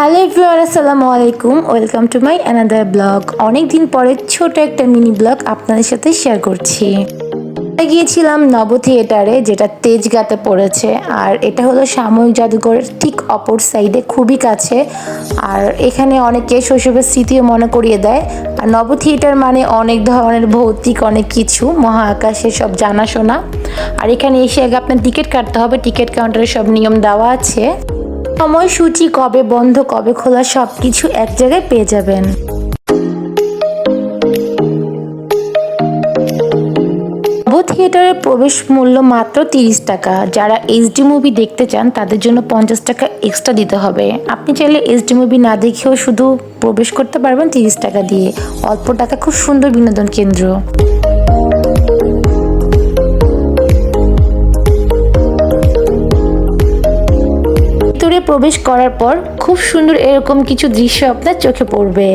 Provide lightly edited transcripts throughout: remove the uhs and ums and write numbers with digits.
Hello everyone, আসসালামু আলাইকুম। Welcome to my another blog. অনেক দিন পরে ছোট একটা মিনি ব্লগ আপনাদের সাথে শেয়ার করছি। গিয়েছিলাম নব থিয়েটারে, যেটা তেজগাঁতে পড়েছে, আর এটা হলো সাময়িক জাদুঘরের ঠিক অপর সাইডে, খুবই কাছে। আর এখানে অনেকে শৈশবের স্মৃতিও মনে করিয়ে দেয়। আর নব থিয়েটার মানে অনেক ধরনের ভৌতিক অনেক কিছু, মহাকাশের সব জানাশোনা। আর এখানে এসে আগে আপনার টিকিট কাটতে হবে, টিকিট কাউন্টারে সব নিয়ম দেওয়া আছে। সময়সূচি, কবে বন্ধ কবে খোলা সব কিছু এক জায়গায় পেয়ে যাবেন। থিয়েটারের প্রবেশ মূল্য মাত্র 30 টাকা। যারা এইচডি মুভি দেখতে চান তাদের জন্য 50 টাকা এক্সট্রা দিতে হবে। আপনি চাইলে এইচডি মুভি না দেখেও শুধু প্রবেশ করতে পারবেন 30 টাকা দিয়ে। অল্প টাকা, খুব সুন্দর বিনোদন কেন্দ্র। ভিতরে প্রবেশ করার পর খুব সুন্দর এরকম কিছু দৃশ্য আপনার চোখে পড়বে।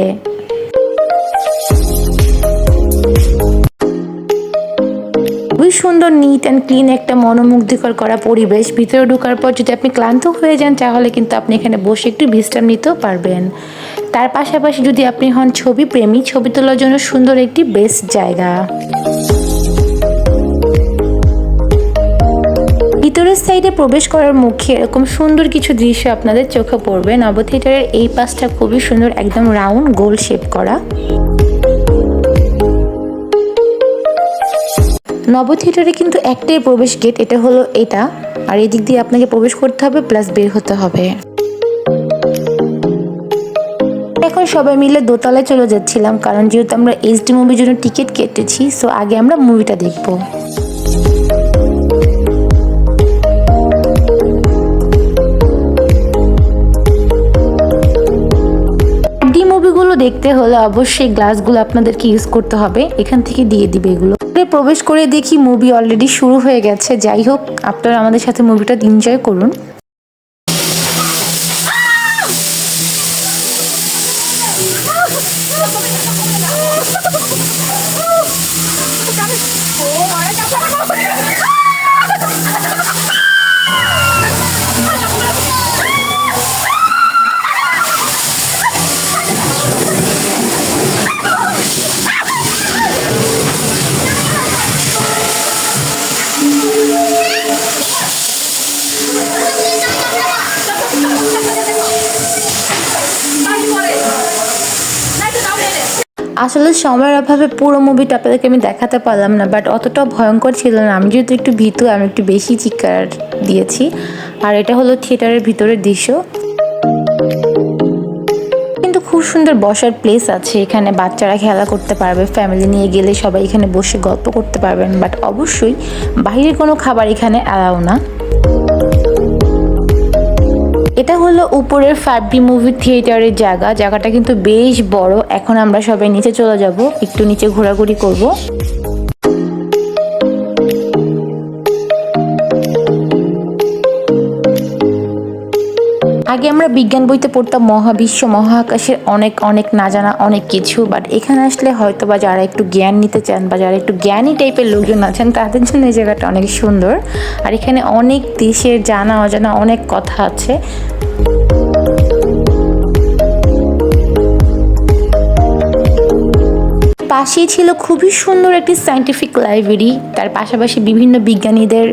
খুবই সুন্দর, নিট অ্যান্ড ক্লিন একটা মনোমুগ্ধকর করা পরিবেশ। ভিতরে ঢোকার পর যদি আপনি ক্লান্ত হয়ে যান তাহলে কিন্তু আপনি এখানে বসে একটু বিশ্রাম নিতেও পারবেন। তার পাশাপাশি যদি আপনি হন ছবি প্রেমী, ছবি তোলার জন্য সুন্দর একটি বেস্ট জায়গা। ভিতরের সাইডে প্রবেশ করার মুখে এরকম সুন্দর কিছু দৃশ্য আপনাদের চোখে পড়বে। নব থিয়েটারের এই পাশটা খুবই সুন্দর, একদম রাউন্ড গোল শেপ করা। নব থিয়েটারে কিন্তু একটাই প্রবেশ গেট, এটা হলো এটা। আর এদিক দিয়ে আপনাকে প্রবেশ করতে হবে প্লাস বের হতে হবে। এখন সবাই মিলে দোতলায় চলে যাচ্ছিলাম, কারণ যেহেতু আমরা এইচডি মুভির জন্য টিকিট কেটেছি, সো আগে আমরা মুভিটা দেখবো। মুভিগুলো দেখতে হলে অবশ্যই গ্লাসগুলো আপনাদেরকে ইউজ করতে হবে, এখান থেকে দিয়ে দিবে এগুলো। প্রবেশ করে দেখি মুভি অলরেডি শুরু হয়ে গেছে। যাই হোক, আপনারা আমাদের সাথে মুভিটা এনজয় করুন। আসলে সময়ের অভাবে পুরো মুভিটা আপনাদেরকে আমি দেখাতে পারলাম না, বাট অতটা ভয়ঙ্কর ছিল না। আমি যেহেতু একটু ভীতু, আমি একটু বেশি চিৎকার দিয়েছি। আর এটা হলো থিয়েটারের ভিতরের দৃশ্য। কিন্তু খুব সুন্দর বসার প্লেস আছে এখানে, বাচ্চারা খেলা করতে পারবে, ফ্যামিলি নিয়ে গেলে সবাই এখানে বসে গল্প করতে পারবেন। বাট অবশ্যই বাইরের কোনো খাবার এখানে অ্যালাউ না। এটা হলো উপরের 5D মুভি থিয়েটারের জায়গাটা কিন্তু বেশ বড়। এখন আমরা সবাই নিচে চলে যাব, একটু নিচে ঘোরাঘুরি করব। আগে আমরা বিজ্ঞান বইতে পড়তাম মহাবিশ্ব, মহাকাশের অনেক অনেক না জানা অনেক কিছু। বাট এখানে আসলে হয়তো বা যারা একটু জ্ঞান নিতে চান বা যারা একটু জ্ঞানী টাইপের লোকজন আছেন তাদের জন্য এই জায়গাটা অনেক সুন্দর। আর এখানে অনেক দেশের জানা অজানা অনেক কথা আছে। পাশেই ছিল খুবই সুন্দর একটি সায়েন্টিফিক লাইব্রেরি। তার পাশাপাশি বিভিন্ন বিজ্ঞানীদের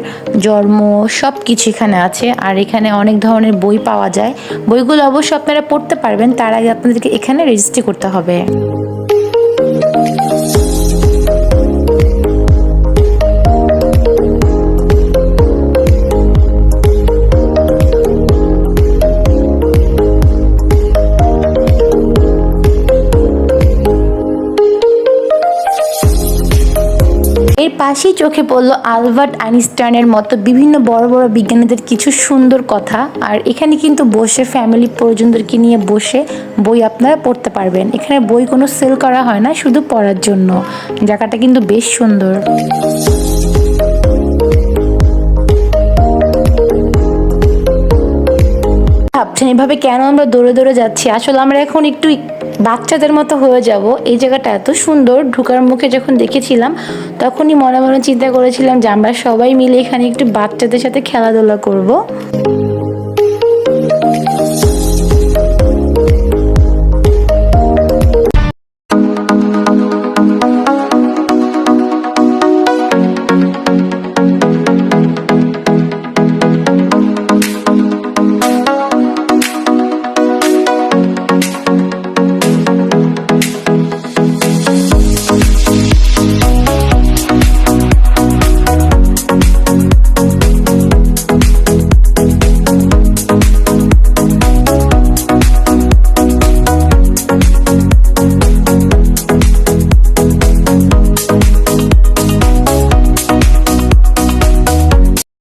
জন্ম সব কিছু এখানে আছে। আর এখানে অনেক ধরনের বই পাওয়া যায়। বইগুলো অবশ্যই আপনারা পড়তে পারবেন, তার আগে আপনাদেরকে এখানে রেজিস্ট্রি করতে হবে। এর পাশেই চোখে পড়লো আলবার্ট আইনস্টাইনের মতো বিভিন্ন বড় বড় বিজ্ঞানীদের কিছু সুন্দর কথা। আর এখানে কিন্তু বসে ফ্যামিলি পরিজনদেরকে নিয়ে বসে বই আপনারা পড়তে পারবেন। এখানে বই কোনো সেল করা হয় না, শুধু পড়ার জন্য। জায়গাটা কিন্তু বেশ সুন্দর। ভাবছেন এভাবে কেন আমরা দৌড়ে দৌড়ে যাচ্ছি? আসলে আমরা এখন একটু বাচ্চাদের মতো হয়ে যাব। এই জায়গাটা এত সুন্দর, ঢোকার মুখে যখন দেখেছিলাম তখনই মনে মনে চিন্তা করেছিলাম যে আমরা সবাই মিলে এখানে একটু বাচ্চাদের সাথে খেলাধুলা করব।